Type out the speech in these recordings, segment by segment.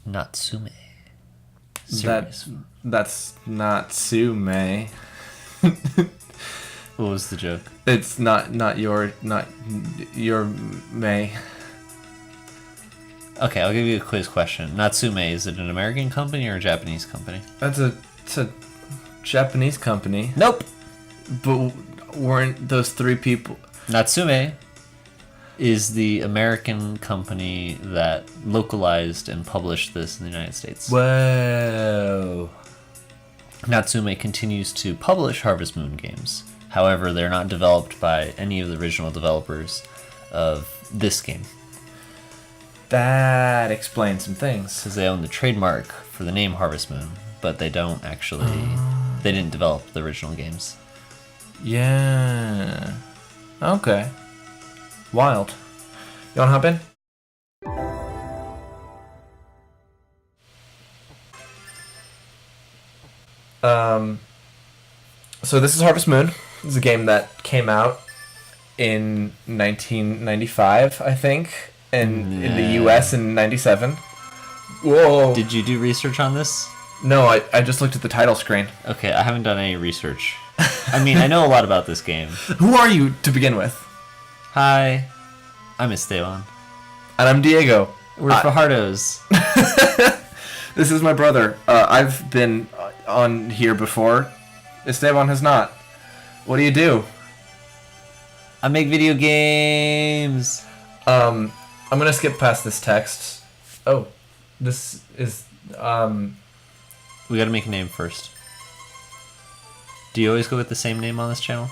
Natsume. That's not Sume. What was the joke? It's not your May. Okay, I'll give you a quiz question. Natsume, is it an American company or a Japanese company? It's a Japanese company. Nope. But weren't those three people? Natsume is the American company that localized and published this in the United States. Whoa. Natsume continues to publish Harvest Moon games. However, they're not developed by any of the original developers of this game. That explains some things. Because they own the trademark for the name Harvest Moon, but they don't actually... They didn't develop the original games. Yeah. Okay. Wild. You wanna hop in? So this is Harvest Moon. This is a game that came out in 1995, I think, and in the US in 97. Whoa. Did you do research on this? No, I just looked at the title screen. Okay, I haven't done any research. I mean, I know a lot about this game. Who are you to begin with? Hi, I'm Esteban. And I'm Diego. We're Fajardos. This is my brother. I've been on here before. Esteban has not. What do you do? I make video games. I'm gonna skip past this text. Oh, this is We gotta make a name first. Do you always go with the same name on this channel?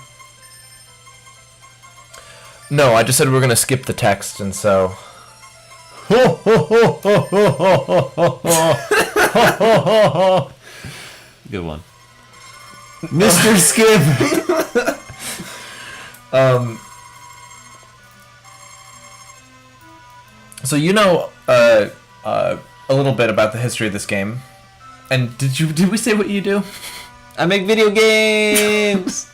No, I just said we were gonna skip the text, and so. Good one. Mr. Skip! So you know a little bit about the history of this game. And did we say what you do? I make video games!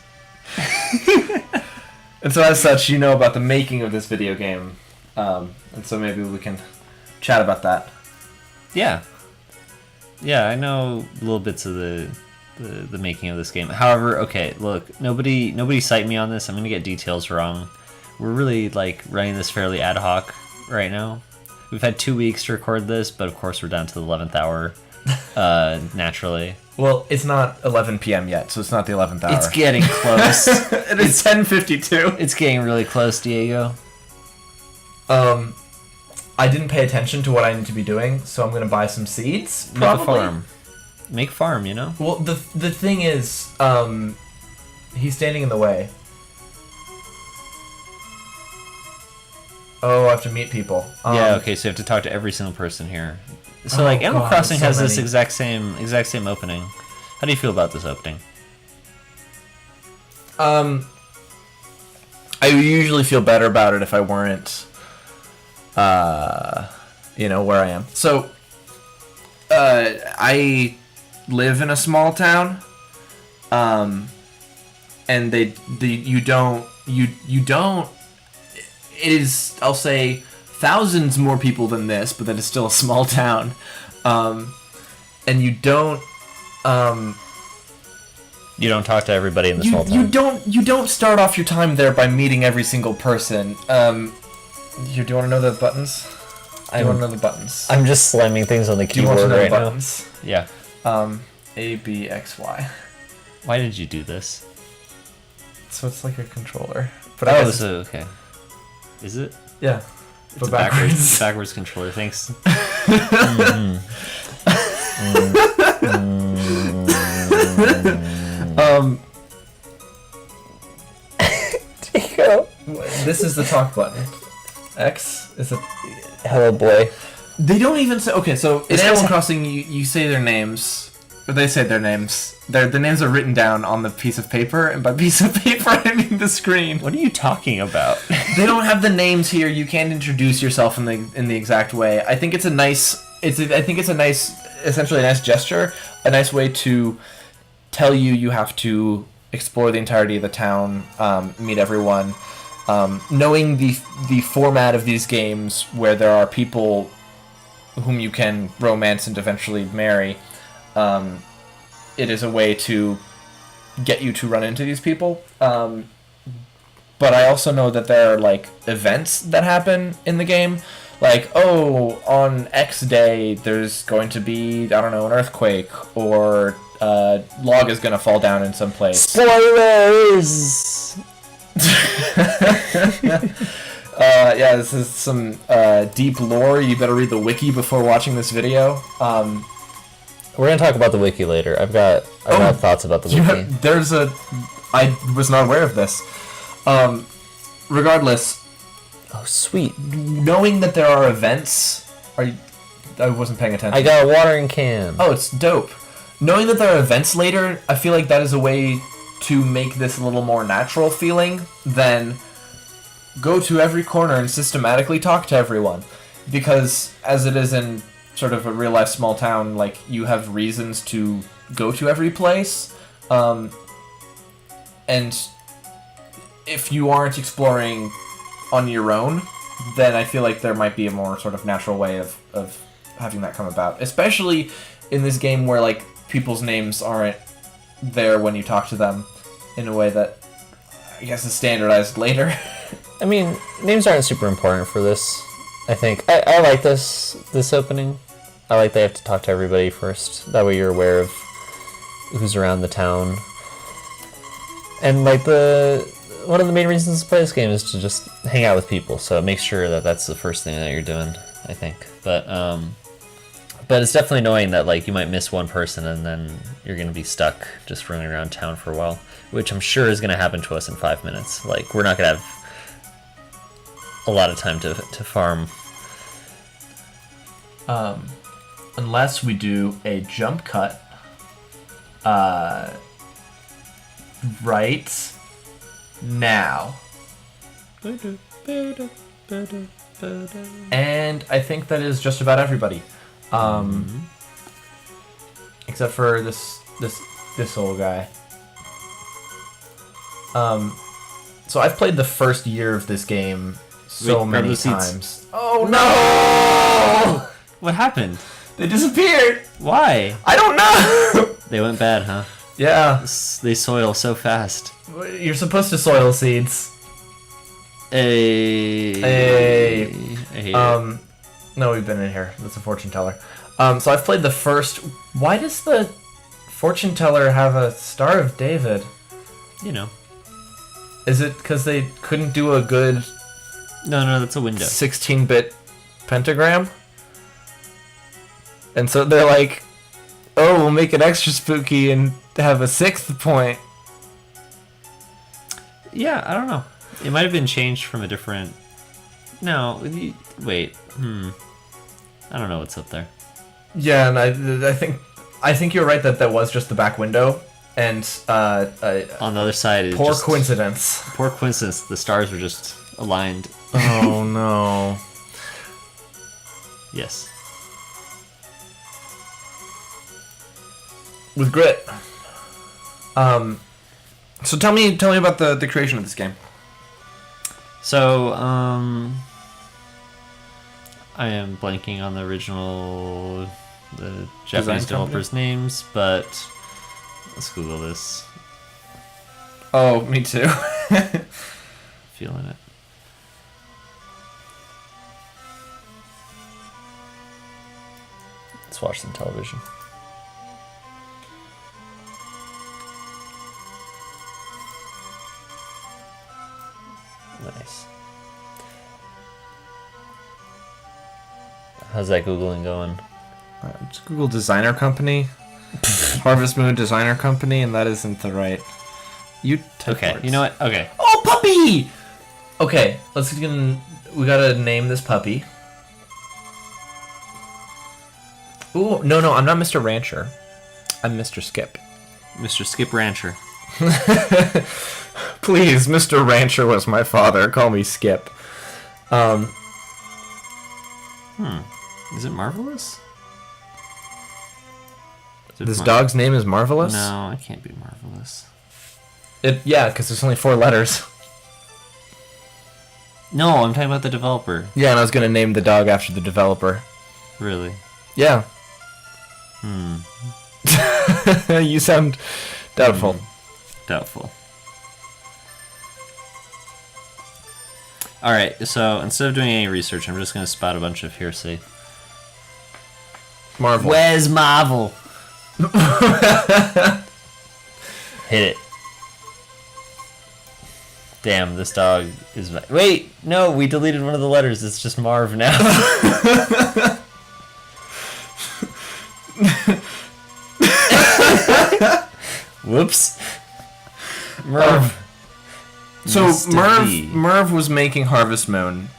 And so as such, you know about the making of this video game. And so maybe we can chat about that. Yeah. Yeah, I know little bits of the making of this game. However, okay, look, nobody cite me on this. I'm gonna get details wrong. We're really like running this fairly ad hoc right now. We've had 2 weeks to record this, but of course we're down to the 11th hour, naturally. Well, it's not 11 p.m. yet, so it's not the 11th hour. It's getting close. It is 10:52. It's getting really close, Diego. I didn't pay attention to what I need to be doing, so I'm gonna buy some seeds. Probably. Make a farm. Make farm, you know? Well, the thing is, he's standing in the way. Oh, I have to meet people. Yeah, okay, so you have to talk to every single person here. So, like, Animal Crossing has this exact same opening. How do you feel about this opening? I usually feel better about it if I weren't, where I am. So, I live in a small town, and you don't. It is, I'll say, thousands more people than this, but that is still a small town, and you don't. You don't talk to everybody in the small town. You don't start off your time there by meeting every single person. Do you want to know the buttons? I want to know the buttons. I'm just slamming things on the keyboard right now. Buttons? Yeah. A, B, X, Y. Why did you do this? So it's like a controller. But I guess okay. Is it? Yeah. It's a backwards controller. Thanks. Diego. This is the talk button. X is a hello boy. They don't even say. Okay, so in Animal Crossing, you say their names. Or they say their names. The names are written down on the piece of paper, and by piece of paper I mean the screen. What are you talking about? They don't have the names here. You can't introduce yourself in the exact way. I think it's essentially a nice gesture, a nice way to tell you have to explore the entirety of the town, meet everyone. Knowing the format of these games, where there are people whom you can romance and eventually marry, it is a way to get you to run into these people. But I also know that there are like events that happen in the game. Like, oh, on X day, there's going to be, I don't know, an earthquake, or log is going to fall down in some place. Spoilers! Yeah, this is some deep lore. You better read the wiki before watching this video. We're going to talk about the wiki later. I've got thoughts about the wiki. I was not aware of this. Regardless... Oh, sweet. Knowing that there are events... I wasn't paying attention. I got a watering can. Oh, it's dope. Knowing that there are events later, I feel like that is a way to make this a little more natural feeling than go to every corner and systematically talk to everyone. Because as it is in sort of a real-life small town, like, you have reasons to go to every place. And if you aren't exploring on your own, then I feel like there might be a more sort of natural way of having that come about. Especially in this game where, like, people's names aren't there when you talk to them in a way that I guess is standardized later. I mean, names aren't super important for this, I think. I like this opening. I like they have to talk to everybody first. That way you're aware of who's around the town. And, like, one of the main reasons to play this game is to just hang out with people, so make sure that that's the first thing that you're doing, I think. But it's definitely annoying that, like, you might miss one person and then you're going to be stuck just running around town for a while, which I'm sure is going to happen to us in 5 minutes. Like, we're not going to have a lot of time to farm. Unless we do a jump cut, right now. And I think that is just about everybody. Except for this old guy. So I've played the first year of this game many times. Oh no! What happened? They disappeared! Why? I don't know! They went bad, huh? Yeah. They soil so fast. You're supposed to soil seeds. Hey. No, we've been in here. That's a fortune teller. So I've played the first... Why does the fortune teller have a Star of David? You know. Is it because they couldn't do a good... No, that's a window. 16-bit pentagram? And so they're like, oh, we'll make it extra spooky and have a 6th point. Yeah, I don't know. It might have been changed from a different... No, wait. I don't know what's up there. Yeah, and I think you're right that that was just the back window, and on the other side, poor coincidence. Poor coincidence. The stars were just aligned. Oh no. Yes. With grit. So tell me about the creation of this game. So, I am blanking on the Japanese developers' names, but let's Google this. Oh, me too. Feeling it. Let's watch some television. Nice. How's that Googling going? Just Google designer company. Harvest Moon designer company, and that isn't the right. Okay, you know what? Okay. Oh, puppy! Okay, we gotta name this puppy. Ooh, no, I'm not Mr. Rancher. I'm Mr. Skip. Mr. Skip Rancher. Please, Mr. Rancher was my father. Call me Skip. Is it Marvelous? This dog's name is Marvelous? No, it can't be Marvelous. Yeah, because there's only 4 letters. No, I'm talking about the developer. Yeah, and I was gonna name the dog after the developer. Really? Yeah. You sound doubtful. Doubtful. Alright, so instead of doing any research, I'm just going to spout a bunch of hearsay. Mrvl. Where's Mrvl? Hit it. Damn, this dog is... Wait! No, we deleted one of the letters. It's just Marv now. Whoops. Mrv. So Mr. B. Mrv was making Harvest Moon.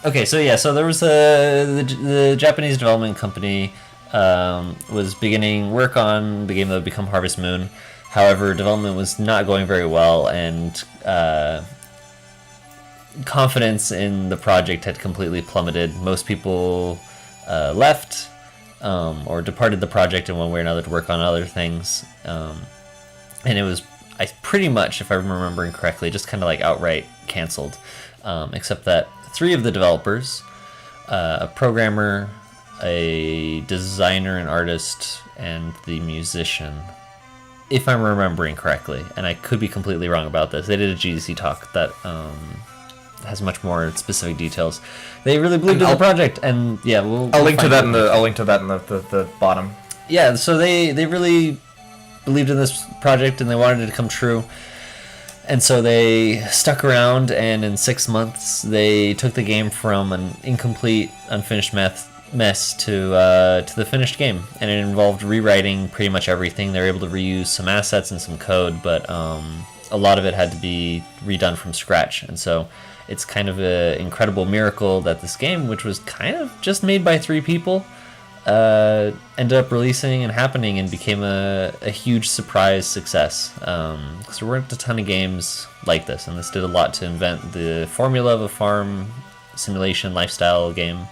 Okay, so yeah, so there was the Japanese development company was beginning work on the game that would become Harvest Moon. However, development was not going very well, and confidence in the project had completely plummeted. Most people left or departed the project in one way or another to work on other things. And it was, pretty much, if I'm remembering correctly, just kind of like outright canceled. Except that 3 of the developers, a programmer, a designer and artist, and the musician, if I'm remembering correctly, and I could be completely wrong about this, they did a GDC talk that has much more specific details. They really believed in the project, and yeah, I'll link to that in the bottom. Yeah, so they really believed in this project and they wanted it to come true. And so they stuck around, and in 6 months they took the game from an incomplete, unfinished mess to the finished game, and it involved rewriting pretty much everything. They were able to reuse some assets and some code, but a lot of it had to be redone from scratch. And so it's kind of an incredible miracle that this game, which was kind of just made by 3 people, ended up releasing and happening and became a huge surprise success. Because there weren't a ton of games like this, and this did a lot to invent the formula of a farm simulation lifestyle game.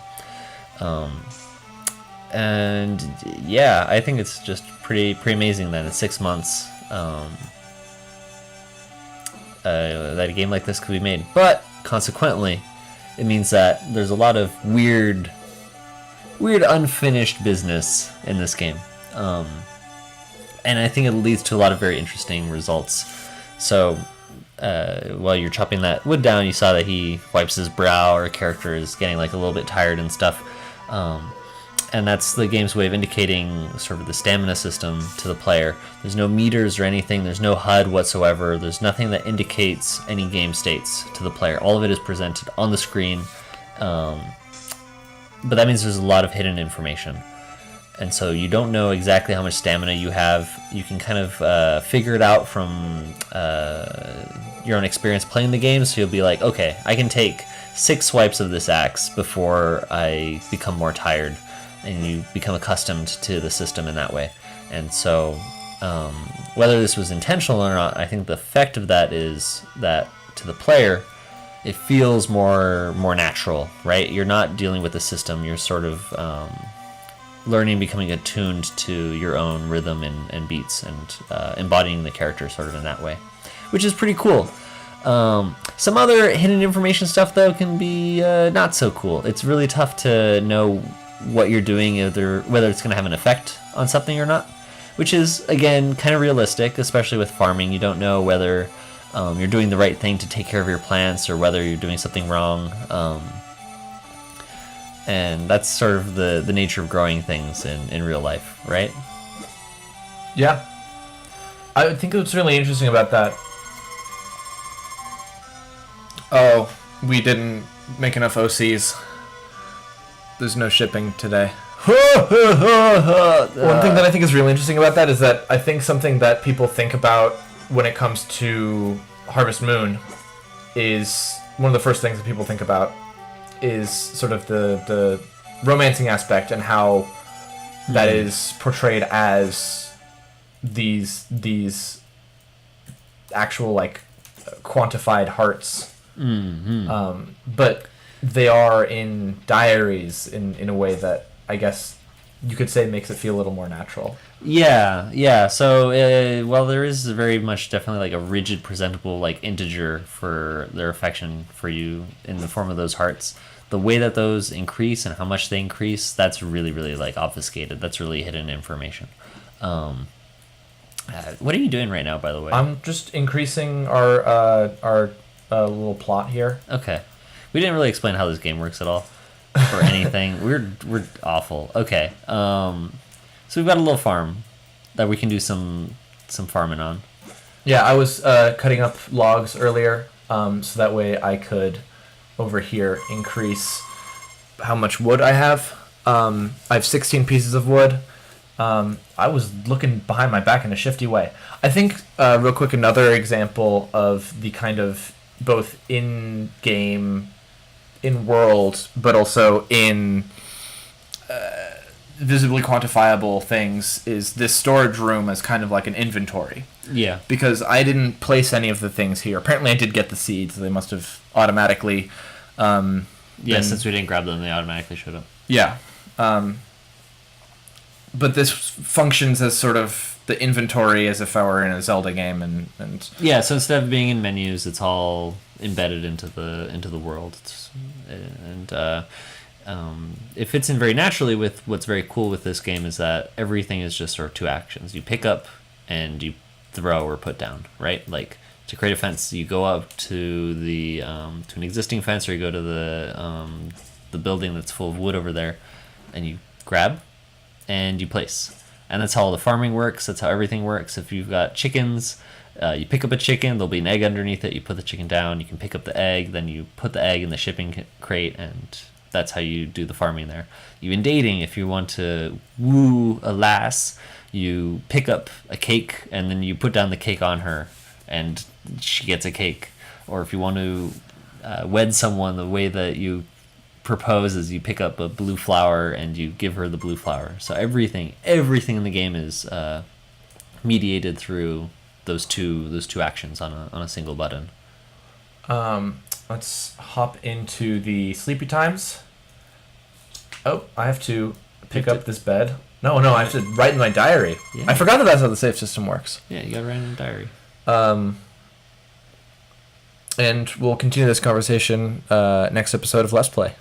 And yeah, I think it's just pretty amazing that in 6 months that a game like this could be made. But consequently, it means that there's a lot of weird unfinished business in this game, and I think it leads to a lot of very interesting results. So while you're chopping that wood down, you saw that he wipes his brow. Our character is getting like a little bit tired and stuff, and that's the game's way of indicating sort of the stamina system to the player. There's no meters or anything, there's no HUD whatsoever, there's nothing that indicates any game states to the player. All of it is presented on the screen, but that means there's a lot of hidden information. And so you don't know exactly how much stamina you have. You can kind of figure it out from your own experience playing the game. So you'll be like, okay, I can take 6 swipes of this axe before I become more tired. And you become accustomed to the system in that way. And so whether this was intentional or not, I think the effect of that is that to the player, it feels more natural, right? You're not dealing with the system. You're sort of learning, becoming attuned to your own rhythm and beats, and embodying the character sort of in that way, which is pretty cool. Some other hidden information stuff, though, can be not so cool. It's really tough to know what you're doing, whether it's going to have an effect on something or not, which is, again, kind of realistic, especially with farming. You don't know whether you're doing the right thing to take care of your plants or whether you're doing something wrong. And that's sort of the nature of growing things in real life, right? Yeah. I think what's really interesting about that... Oh, we didn't make enough OCs. There's no shipping today. One thing that I think is really interesting about that is that I think something that people think about when it comes to Harvest Moon is one of the first things that people think about is sort of the romancing aspect and how that is portrayed as these actual like quantified hearts. But they are in diaries in a way that I guess you could say makes it feel a little more natural. Yeah. So while there is very much definitely like a rigid, presentable like integer for their affection for you in the form of those hearts, The way that those increase and how much they increase, that's really, really like obfuscated. That's really hidden information. What are you doing right now, by the way? I'm just increasing our little plot here. Okay. We didn't really explain how this game works at all. Or anything. We're awful. Okay. So we've got a little farm that we can do some farming on. Yeah, I was cutting up logs earlier, so that way I could, over here, increase how much wood I have. I have 16 pieces of wood. I was looking behind my back in a shifty way. I think, real quick, another example of the kind of both in-game, in-world, but also in visibly quantifiable things is this storage room as kind of like an inventory. Yeah. Because I didn't place any of the things here. Apparently I did get the seeds. They must have automatically... since we didn't grab them, they automatically showed up. Yeah. But this functions as sort of the inventory as if I were in a Zelda game, and yeah. So instead of being in menus, it's all embedded into the world, it fits in very naturally with what's very cool with this game is that everything is just sort of two actions. You pick up and you throw or put down, right? Like to create a fence, you go up to the to an existing fence, or you go to the building that's full of wood over there, and you grab and you place. And that's how all the farming works. That's how everything works. If you've got chickens, you pick up a chicken, there'll be an egg underneath it. You put the chicken down, you can pick up the egg, then you put the egg in the shipping crate, and that's how you do the farming there. Even dating, if you want to woo a lass, you pick up a cake, and then you put down the cake on her, and she gets a cake. Or if you want to wed someone, the way that you propose is you pick up a blue flower and you give her the blue flower. So everything in the game is mediated through those two actions on a single button. Let's hop into the sleepy times. Oh, I have to pick up this bed. No, I have to write in my diary. Yeah. I forgot that that's how the save system works. Yeah, you gotta write in a diary. And we'll continue this conversation next episode of Let's Play.